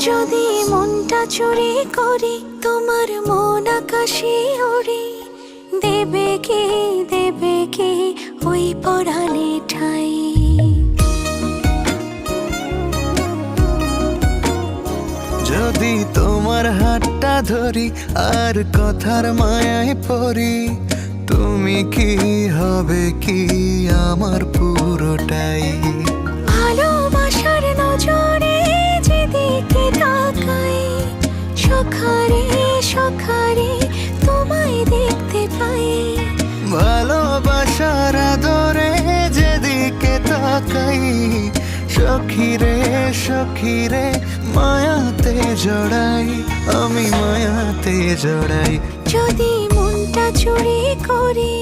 যদি মনটা চুরি করি তোমার মন আকাশে ওড়ে, দেবে কি ওই পরাণে ঠাই। যদি তোমার হাতটা ধরি আর কথার মায়ায় পড়ি, তুমি কি হবে কি আমার পুরোটাই। ভালোবাসার নজরে যেদিকে তাকাই, সখারে সখারে তোমায় দেখতে পাই। ভালোবাসার আদরে যেদিকে তাকাই, সখিরে সখিরে মায়াতে জড়াই, আমি মায়াতে জড়াই। যদি মনটা চুরি করি